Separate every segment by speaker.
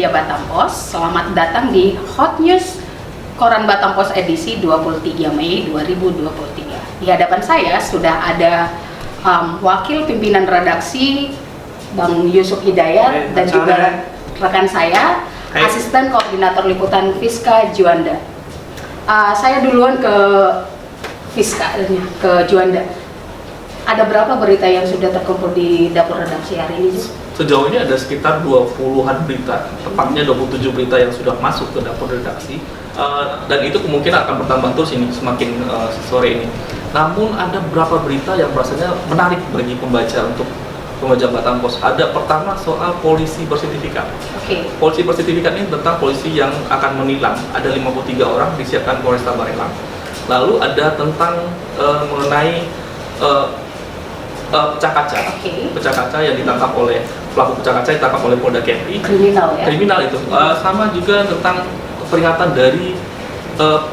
Speaker 1: setia Batam Pos. Selamat datang di Hot News Koran Batam Pos edisi 23 Mei 2023. Di hadapan saya sudah ada Wakil Pimpinan Redaksi Bang Yusuf Hidayat dan juga rekan saya, Asisten Koordinator Liputan Fiska Juanda. Saya duluan ke Fiska, ke Juanda. Ada berapa berita yang sudah terkumpul di dapur redaksi hari ini?
Speaker 2: Sejauh ini ada sekitar 20-an berita, tepatnya 27 berita yang sudah masuk ke dapur redaksi, dan itu kemungkinan akan bertambah terus ini semakin sore ini. Namun ada beberapa berita yang rasanya menarik bagi pembaca untuk pembaca Batam Pos. Ada pertama soal polisi bersertifikat. Polisi bersertifikat ini tentang polisi yang akan menilang. Ada 53 orang disiapkan Polresta Barelang. Lalu ada tentang mengenai pecah kaca yang ditangkap oleh pelaku pecah kaca, ditangkap oleh Polda Kepri. Kriminal itu. Sama juga tentang peringatan dari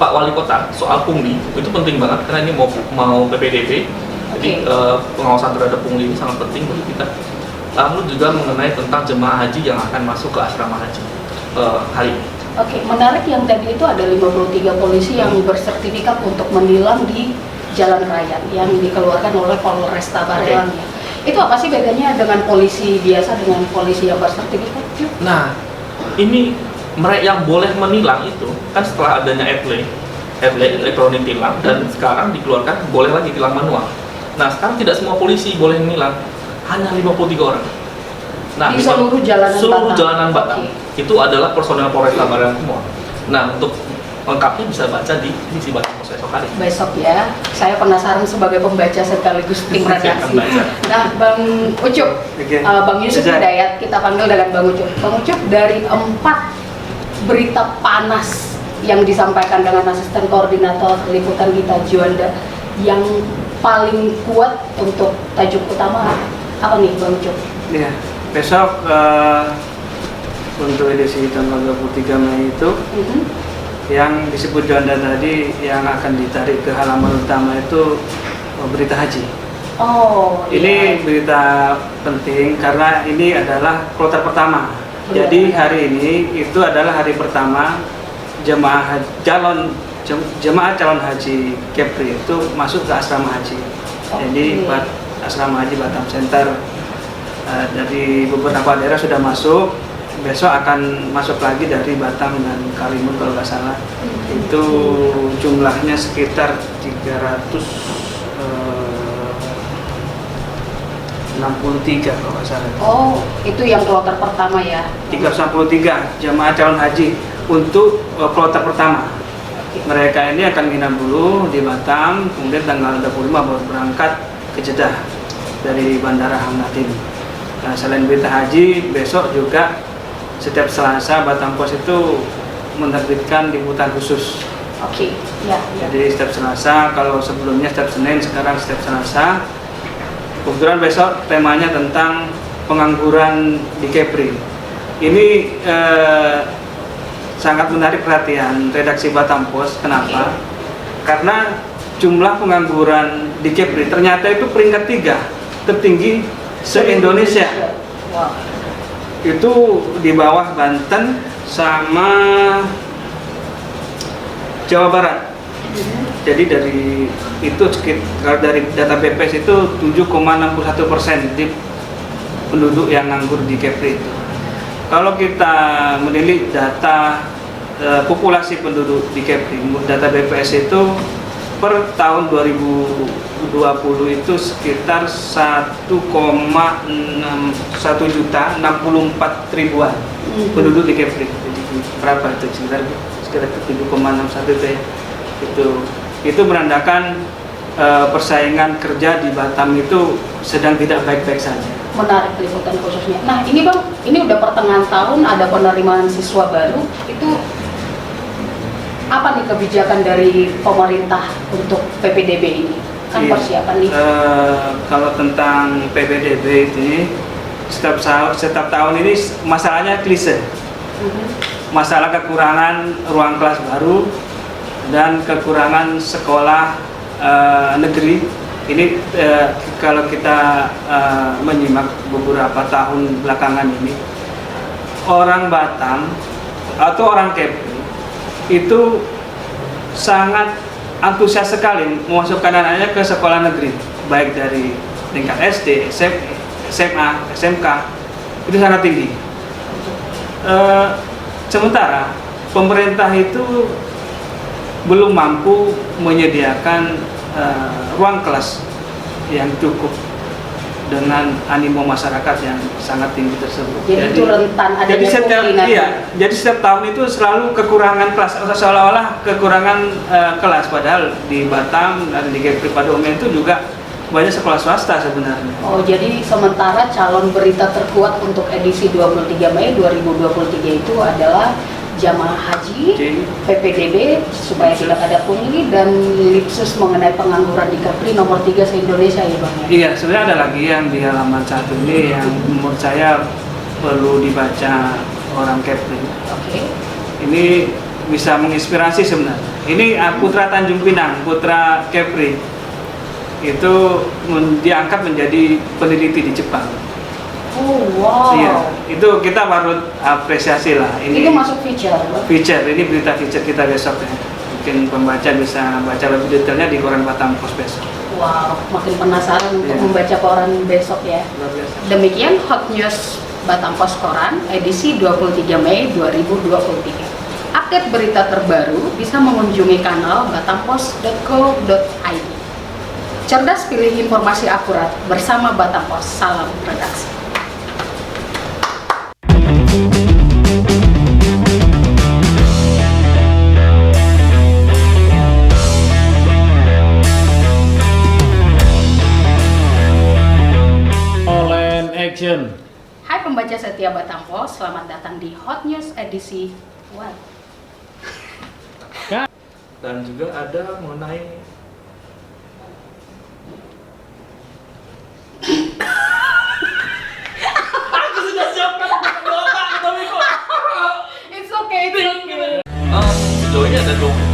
Speaker 2: Pak Wali Kota soal pungli. Itu penting banget karena ini mau PPDB. Jadi pengawasan terhadap pungli ini sangat penting bagi kita. Lalu juga mengenai tentang jemaah haji yang akan masuk ke asrama haji hari ini.
Speaker 1: Menarik yang tadi itu ada 53 polisi yang bersertifikat untuk menilang di jalan raya yang dikeluarkan oleh Polresta Barelang. Itu apa sih bedanya dengan polisi biasa dengan polisi yang bersertifikat?
Speaker 2: Nah, ini mereka yang boleh menilang itu kan setelah adanya ETLE elektronik tilang, dan sekarang dikeluarkan boleh lagi tilang manual. Nah, sekarang tidak semua polisi boleh menilang, hanya 53 orang. Nah,
Speaker 1: di seluruh jalanan
Speaker 2: Batam. Itu adalah personel Polresta Barelang semua. Nah, untuk lengkapnya bisa baca di edisi Batam Pos esok hari.
Speaker 1: Besok ya, saya penasaran sebagai pembaca sekaligus tim redaksi. Nah, Bang Ucup, Bang Yusuf Hidayat, kita panggil dengan Bang Ucup. Bang Ucup, dari 4 berita panas yang disampaikan dengan Asisten Koordinator Liputan kita Juanda, yang paling kuat untuk tajuk utama apa nih, Bang Ucup?
Speaker 3: Ya, besok untuk edisi tanggal 23 Mei itu yang disebut Juanda tadi yang akan ditarik ke halaman utama itu berita haji. Ini berita penting karena ini adalah kloter pertama. Jadi hari ini itu adalah hari pertama jemaah calon haji Kepri itu masuk ke asrama haji. Jadi asrama haji Batam Center dari beberapa daerah sudah masuk. Besok akan masuk lagi dari Batam dan Kalimun kalau nggak salah. Itu jumlahnya sekitar 363 kalau nggak salah.
Speaker 1: Itu yang kloter pertama ya?
Speaker 3: 363 jemaah calon haji untuk kloter pertama. Mereka ini akan nginap dulu di Batam, kemudian tanggal 25 baru berangkat ke Jeddah dari Bandara Hamad ini. Nah, selain berita haji, besok juga setiap Selasa Batam Pos itu menerbitkan liputan khusus. Jadi setiap Selasa, kalau sebelumnya setiap Senin, sekarang setiap Selasa. Kebetulan besok temanya tentang pengangguran di Kepri. Ini sangat menarik perhatian redaksi Batam Pos. Kenapa? Karena jumlah pengangguran di Kepri ternyata itu peringkat 3 tertinggi se-Indonesia. Itu di bawah Banten sama Jawa Barat. Jadi dari itu sekitar dari data BPS itu 7,61% di penduduk yang nganggur di Kepri itu. Kalau kita menilik data populasi penduduk di Kepri, data BPS itu per tahun 2020 itu sekitar 1,64 penduduk di Kepri. Jadi berapa itu? Sekitar 7,61 itu ya. Itu menandakan persaingan kerja di Batam itu sedang tidak baik-baik saja.
Speaker 1: Menarik liputan khususnya. Nah, ini Bang, ini udah pertengahan tahun, ada penerimaan siswa baru. Itu apa nih kebijakan dari pemerintah untuk PPDB ini? Kan persiapan nih.
Speaker 3: Kalau tentang PPDB ini setiap tahun ini masalahnya klise. Masalah kekurangan ruang kelas baru dan kekurangan sekolah negeri. Ini kalau kita menyimak beberapa tahun belakangan ini, orang Batam atau orang Kepri itu sangat antusias sekali memasukkan anaknya ke sekolah negeri, baik dari tingkat SD, SMA, SMK, itu sangat tinggi. Sementara pemerintah itu belum mampu menyediakan ruang kelas yang cukup dengan animo masyarakat yang sangat tinggi tersebut.
Speaker 1: Jadi itu rentan adanya kemungkinan.
Speaker 3: Jadi setiap tahun itu selalu kekurangan kelas, seolah-olah kekurangan kelas, padahal di Batam dan di Kepri pada umumnya itu juga banyak sekolah swasta sebenarnya.
Speaker 1: Oh, jadi sementara calon berita terkuat untuk edisi 23 Mei 2023 itu adalah jamaah haji, PPDB supaya tidak ada pungli, dan Lipsus mengenai pengangguran di Kepri nomor 3 se-Indonesia ya Bang ya?
Speaker 3: Iya, sebenarnya ada lagi yang di halaman 1 ini yang menurut saya perlu dibaca orang Kepri.
Speaker 1: Oke.
Speaker 3: Ini bisa menginspirasi sebenarnya. Ini putra Tanjung Pinang, putra Kepri, itu diangkat menjadi peneliti di Jepang.
Speaker 1: Oh wow.
Speaker 3: Iya, itu kita patut apresiasi lah.
Speaker 1: Itu masuk feature.
Speaker 3: Feature, ini berita feature kita besok ya. Mungkin pembaca bisa baca lebih detailnya di koran Batam Post besok.
Speaker 1: Wow, makin penasaran untuk membaca koran besok ya.
Speaker 3: Luar biasa.
Speaker 1: Demikian Hot News Batam Post Koran edisi 23 Mei 2023. Update berita terbaru bisa mengunjungi kanal batampos.co.id. Cerdas pilih informasi akurat bersama Batam Post. Salam redaksi.
Speaker 4: Action.
Speaker 1: Hai pembaca setia Batam Post, selamat datang di Hot News edisi What?
Speaker 2: Dan juga ada mengenai aku sudah siapkan doa tapi kok
Speaker 1: It's okay.
Speaker 2: sejauh ini ada